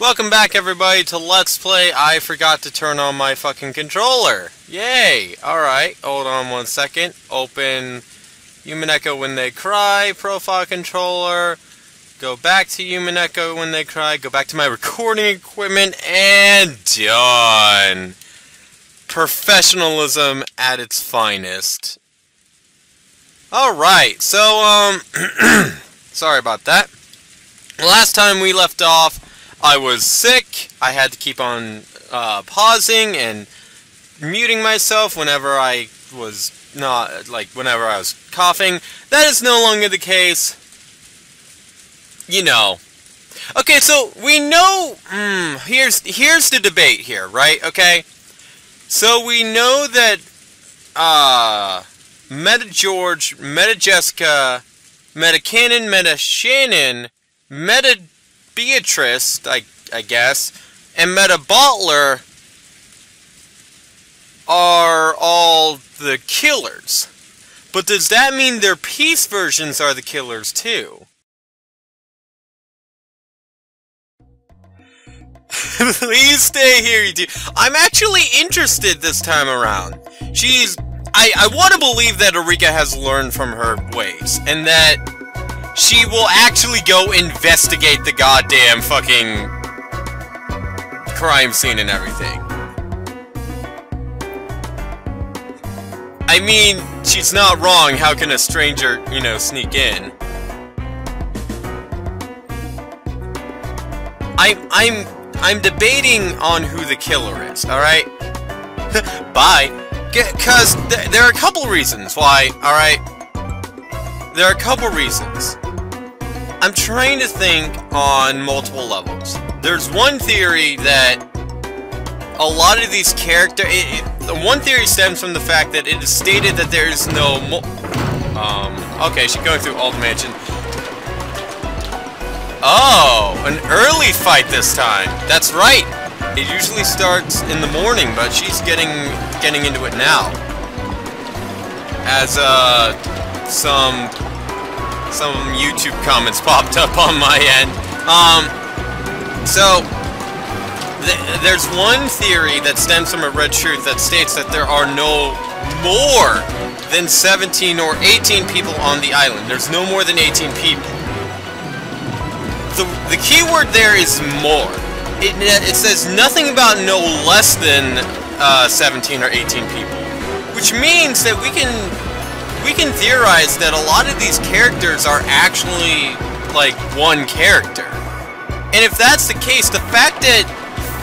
Welcome back, everybody, to Let's Play. I forgot to turn on my fucking controller. Yay! Alright, hold on one second. Open Umineko When They Cry, profile controller. Go back to Umineko When They Cry. Go back to my recording equipment, and done! Professionalism at its finest. Alright, so, sorry about that. Last time we left off, I was sick. I had to keep on pausing and muting myself whenever I was whenever I was coughing. That is no longer the case. You know. Okay, so we know. Here's the debate here, right? Okay. So we know that Meta George, Meta Jessica, Meta Cannon, Meta Shannon, Meta Beatrice, I guess, and Meta Bottler are all the killers. But does that mean their peace versions are the killers too? Please stay here, you two. I'm actually interested this time around. I want to believe that Erika has learned from her ways, and that she will actually go investigate the goddamn fucking crime scene and everything. I mean, she's not wrong. How can a stranger, you know, sneak in? I'm debating on who the killer is, alright? Bye. Cause there are a couple reasons why, alright? There are a couple reasons. I'm trying to think on multiple levels. There's one theory that a lot of these characters... one theory stems from the fact that it is stated that there is no... okay, she's going through Old Mansion. Oh, an early fight this time. That's right. It usually starts in the morning, but she's getting into it now. As, some YouTube comments popped up on my end. So there's one theory that stems from a Red Truth that states that there are no more than 17 or 18 people on the island. There's no more than 18 people. The key word there is more. It says nothing about no less than 17 or 18 people, which means that we can theorize that a lot of these characters are actually, like, one character. And if that's the case, the fact that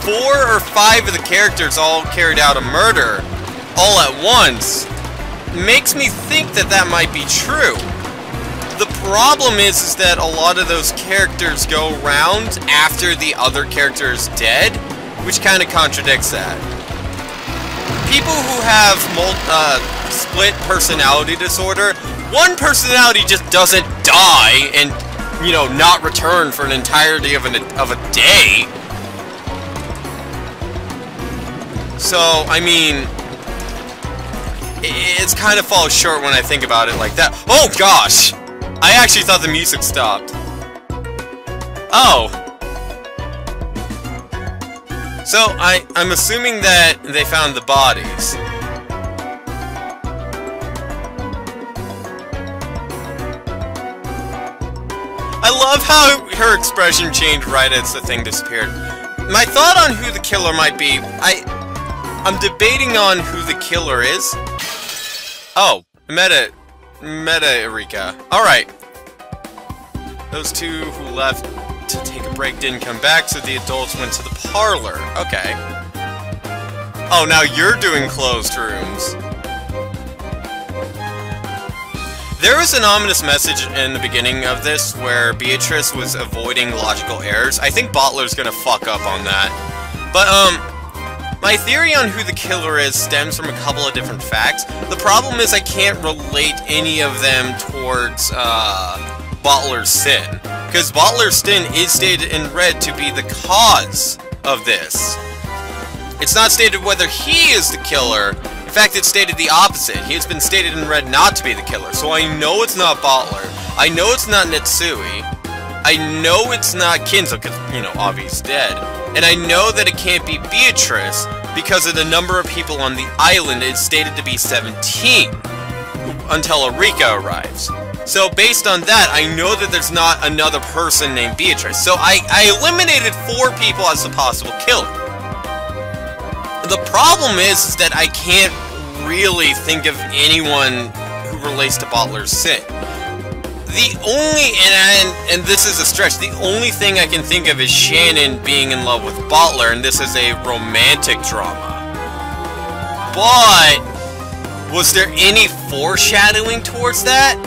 4 or 5 of the characters all carried out a murder all at once makes me think that that might be true. The problem is that a lot of those characters go around after the other character is dead, which kind of contradicts that. People who have split personality disorder, one personality just doesn't die and, you know, not return for an entirety of a day. So, I mean, it's kind of falls short when I think about it like that. Oh gosh! I actually thought the music stopped. Oh. So, I'm assuming that they found the bodies. I love how her expression changed right as the thing disappeared. My thought on who the killer might be, I'm debating on who the killer is. Oh, Meta Erika. Alright. Those two who left to take a break didn't come back, so the adults went to the parlor. Okay. Oh, now you're doing closed rooms. There was an ominous message in the beginning of this where Beatrice was avoiding logical errors. I think Bottler's gonna fuck up on that. But, my theory on who the killer is stems from a couple of different facts. The problem is I can't relate any of them towards, Bottler's sin. Because Bottler's sin is stated in red to be the cause of this. It's not stated whether he is the killer. In fact, it's stated the opposite. He has been stated in red not to be the killer. So I know it's not Bottler. I know it's not Netsui. I know it's not Kinzo, because, you know, Avi's dead. And I know that it can't be Beatrice, because of the number of people on the island. It's stated to be 17, until Erika arrives. So based on that, I know that there's not another person named Beatrice. So I eliminated 4 people as the possible killer. The problem is that I can't really think of anyone who relates to Bottler's sin. The only, and this is a stretch, the only thing I can think of is Shannon being in love with Bottler, and this is a romantic drama. But was there any foreshadowing towards that?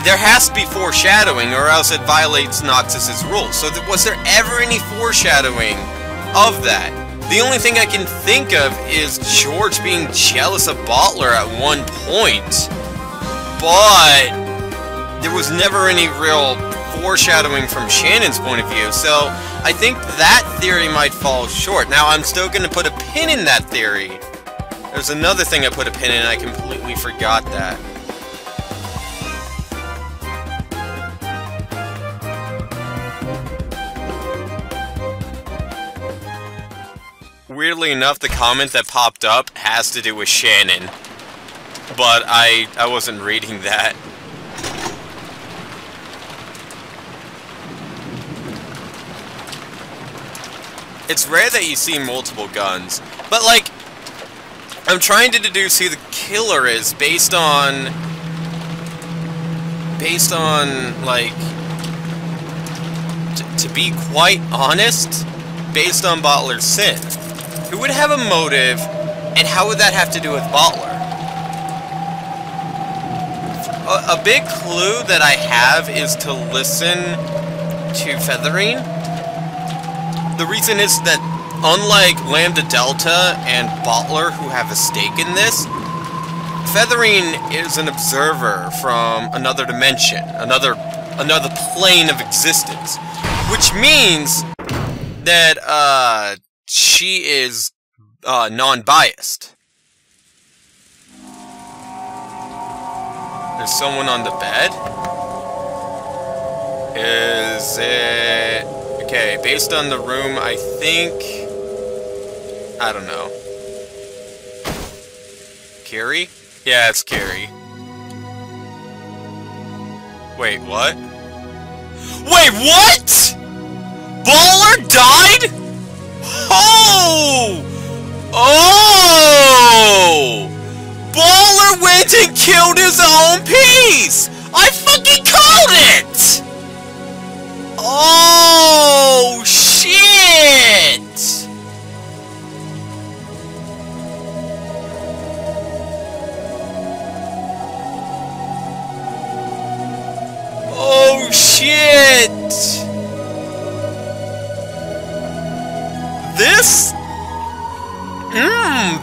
There has to be foreshadowing, or else it violates Noxus's rules. So was there ever any foreshadowing of that? The only thing I can think of is George being jealous of Bottler at one point, but there was never any real foreshadowing from Shannon's point of view, so I think that theory might fall short. Now, I'm still going to put a pin in that theory. There's another thing I put a pin in, and I completely forgot that. Weirdly enough, the comment that popped up has to do with Shannon, but I wasn't reading that. It's rare that you see multiple guns, but like, I'm trying to deduce who the killer is based on like, to be quite honest, based on Bottler's sin. Who would have a motive, and how would that have to do with Bottler? A big clue that I have is to listen to Featherine. The reason is that, unlike Lambda Delta and Bottler, who have a stake in this, Featherine is an observer from another dimension, another plane of existence, which means that she is non-biased. There's someone on the bed. Is it... Okay, based on the room, I think... I don't know. Carrie? Yeah, it's Carrie. Wait, what? Wait, what?! Baller died?! Oh! Oh! Baller went and killed his own piece! I fucking called it! Oh, shit! Oh, shit!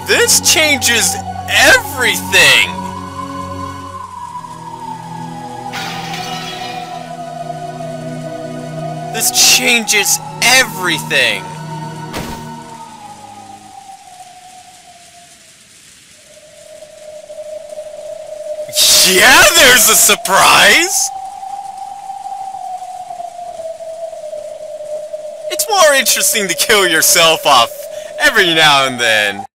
This changes everything! This changes everything! Yeah, there's a surprise! It's more interesting to kill yourself off every now and then.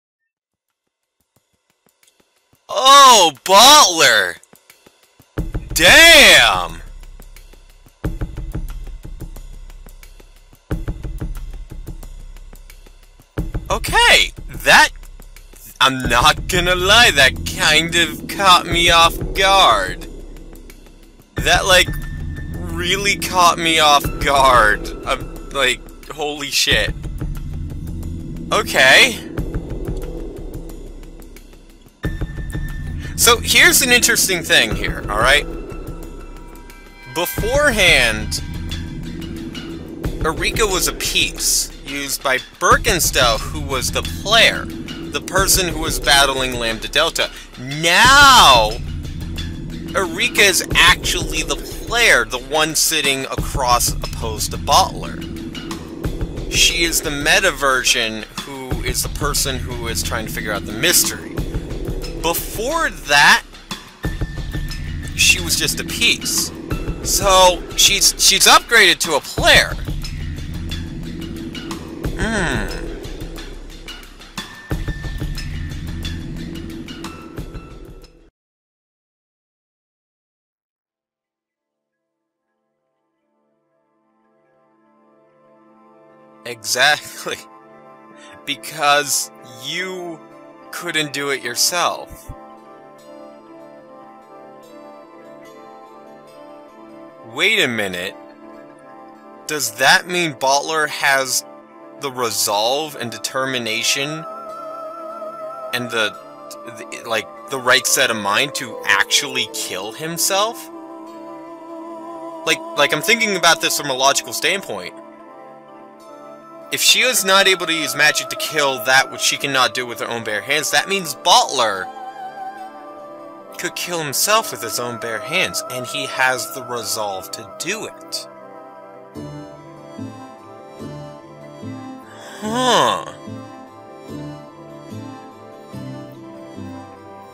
Oh, Bottler! Damn! Okay, that... I'm not gonna lie, that kind of caught me off guard. That, like, really caught me off guard. I'm like, holy shit. Okay. So, here's an interesting thing here, alright? Beforehand, Erika was a piece used by Birkenstow, who was the player. The person who was battling Lambda Delta. Now, Erika is actually the player, the one sitting across opposed to Bottler. She is the meta version who is the person who is trying to figure out the mystery. Before that, she was just a piece. So, she's upgraded to a player. Exactly. Because you couldn't do it yourself. Wait a minute. Does that mean Bottler has the resolve and determination and the right set of mind to actually kill himself? Like I'm thinking about this from a logical standpoint. If she is not able to use magic to kill that which she cannot do with her own bare hands, that means Bottler could kill himself with his own bare hands, and he has the resolve to do it. Huh.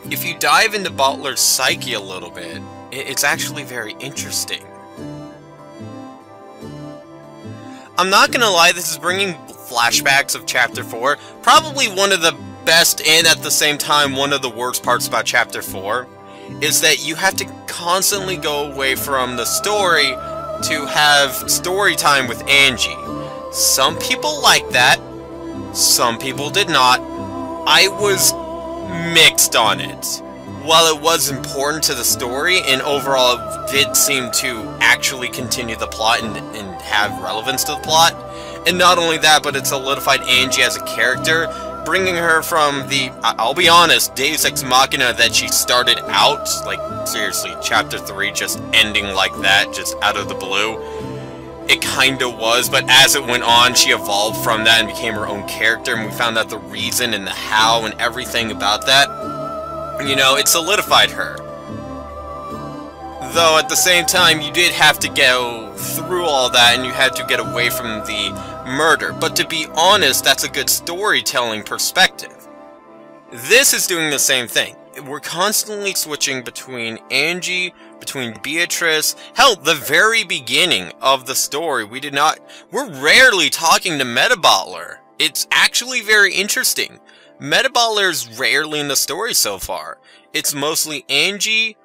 If you dive into Bottler's psyche a little bit, it's actually very interesting. I'm not gonna lie, this is bringing flashbacks of Chapter 4. Probably one of the best and at the same time one of the worst parts about Chapter 4 is that you have to constantly go away from the story to have story time with Angie. Some people liked that, some people did not. I was mixed on it. While it was important to the story, and overall it did seem to actually continue the plot and have relevance to the plot, and not only that, but it solidified Angie as a character, bringing her from the, I'll be honest, Deus Ex Machina that she started out, like, seriously, Chapter 3 just ending like that, just out of the blue. It kinda was, but as it went on, she evolved from that and became her own character, and we found out the reason and the how and everything about that. You know, it solidified her. Though, at the same time, you did have to go through all that, and you had to get away from the murder. But to be honest, that's a good storytelling perspective. This is doing the same thing. We're constantly switching between Angie, between Beatrice. Hell, the very beginning of the story, we're rarely talking to Meta Bottler. It's actually very interesting. Meta Bottler's rarely in the story so far. It's mostly Angie,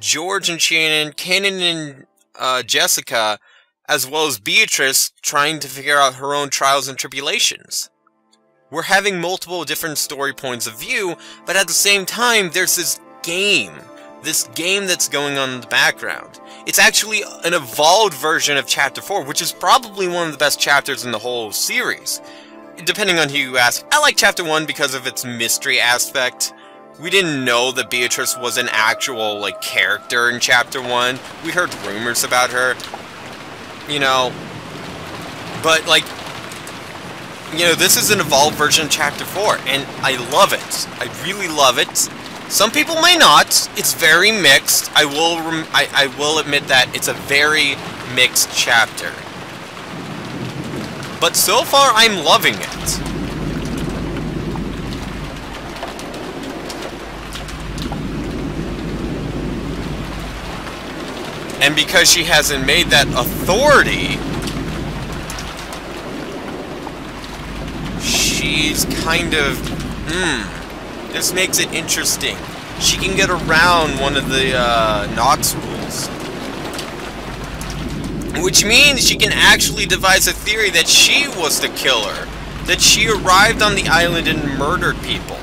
George and Shannon, Kanan and Jessica, as well as Beatrice trying to figure out her own trials and tribulations. We're having multiple different story points of view, but at the same time, there's this game that's going on in the background. It's actually an evolved version of Chapter 4, which is probably one of the best chapters in the whole series. Depending on who you ask, I like Chapter 1 because of its mystery aspect. We didn't know that Beatrice was an actual, like, character in Chapter 1. We heard rumors about her, you know. But, like, you know, this is an evolved version of Chapter 4, and I love it. I really love it. Some people may not. It's very mixed. I will admit that it's a very mixed chapter. But so far, I'm loving it. And because she hasn't made that authority, she's kind of, this makes it interesting. She can get around one of the Nox rules. Which means she can actually devise a theory that she was the killer. That she arrived on the island and murdered people.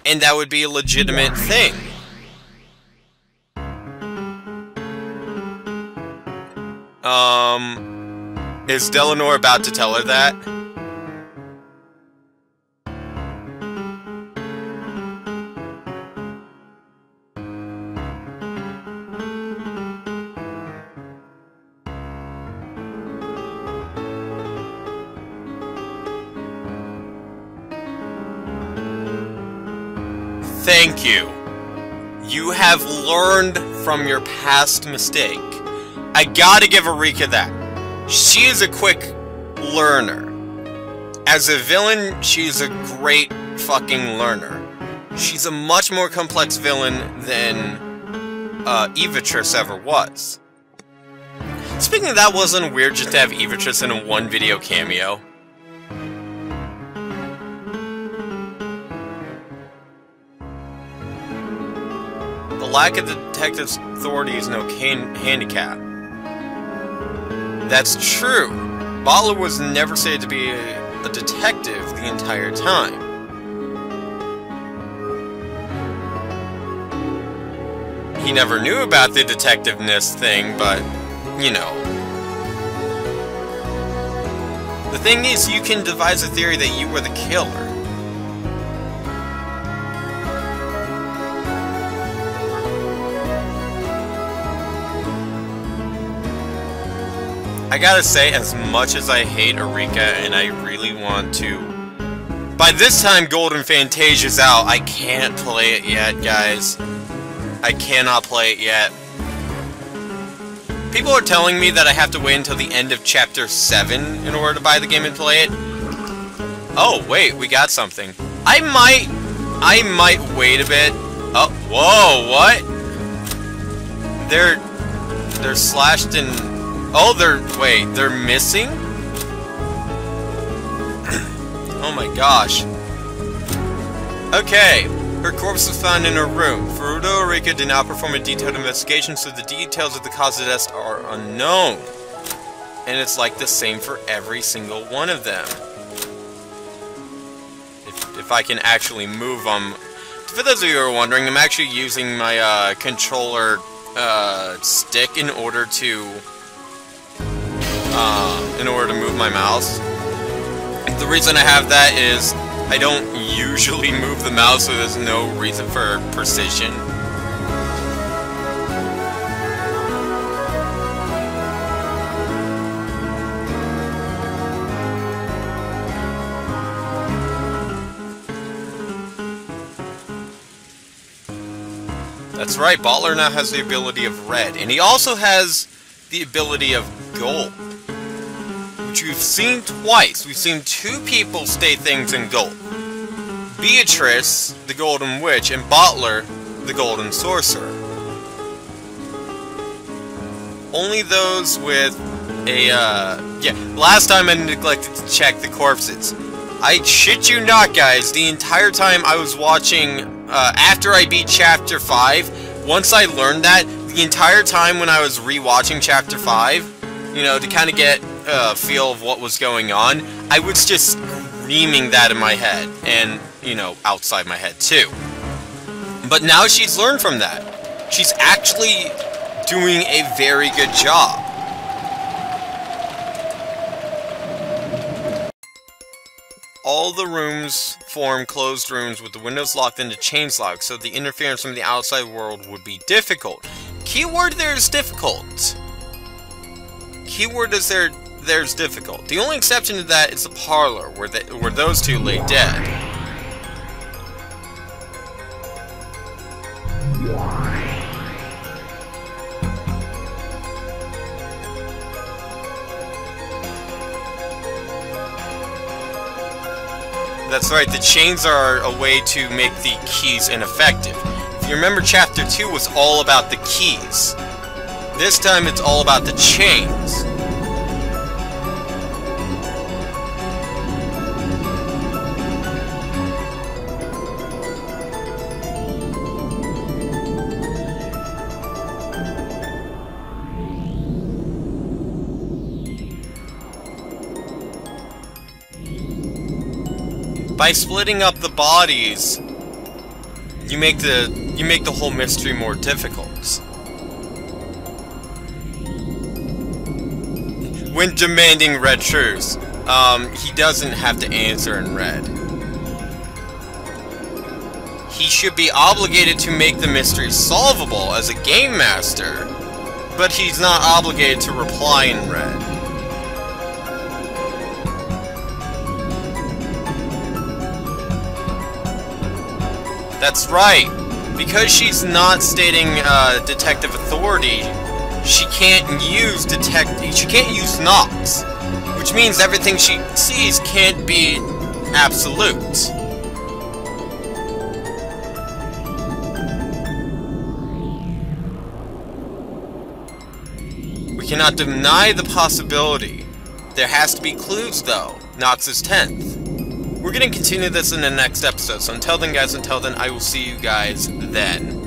And that would be a legitimate thing. Is Delanor about to tell her that? Thank you. You have learned from your past mistake. I gotta give Erika that. She is a quick learner. As a villain, she's a great fucking learner. She's a much more complex villain than Evatrice ever was. Speaking of that, wasn't weird just to have Evatrice in a one video cameo? The lack of the detective's authority is no handicap. That's true. Bottler was never said to be a detective the entire time. He never knew about the detectiveness thing, but, you know. The thing is, you can devise a theory that you were the killer. I gotta say, as much as I hate Eureka and I really want to... By this time Golden Fantasia's out, I can't play it yet, guys. I cannot play it yet. People are telling me that I have to wait until the end of Chapter 7 in order to buy the game and play it. Oh, wait, we got something. I might wait a bit. Oh, whoa, what? They're slashed in... Oh, they're missing? Oh my gosh. Okay. Her corpse was found in her room. Furuto Eureka did not perform a detailed investigation, so the details of the cause of death are unknown. And it's like the same for every single one of them. If I can actually move them. For those of you who are wondering, I'm actually using my controller stick in order to move my mouse. The reason I have that is I don't usually move the mouse, so there's no reason for precision. That's right, Bottler now has the ability of red, and he also has the ability of gold, which we've seen twice. We've seen two people state things in gold. Beatrice, the Golden Witch, and Bottler, the Golden Sorcerer. Only those with a, yeah, last time I neglected to check the corpses. I shit you not, guys, the entire time I was watching, after I beat Chapter 5, once I learned that, the entire time when I was rewatching Chapter 5, you know, to kind of get a feel of what was going on, I was just screaming that in my head, and, you know, outside my head too. But now she's learned from that. She's actually doing a very good job. All the rooms form closed rooms with the windows locked into chains locked, so the interference from the outside world would be difficult. Keyword there is difficult. Keyword is there's difficult. The only exception to that is the parlor, where those two lay dead. That's right, the chains are a way to make the keys ineffective. If you remember, Chapter 2 was all about the keys. This time it's all about the chains. By splitting up the bodies, you make the whole mystery more difficult. When demanding red truths, he doesn't have to answer in red. He should be obligated to make the mystery solvable as a game master, but he's not obligated to reply in red. That's right. Because she's not stating detective authority, she can't use knocks, which means everything she sees can't be absolute. We cannot deny the possibility. There has to be clues, though. Nox's 10th. We're going to continue this in the next episode, so until then, guys, I will see you guys then.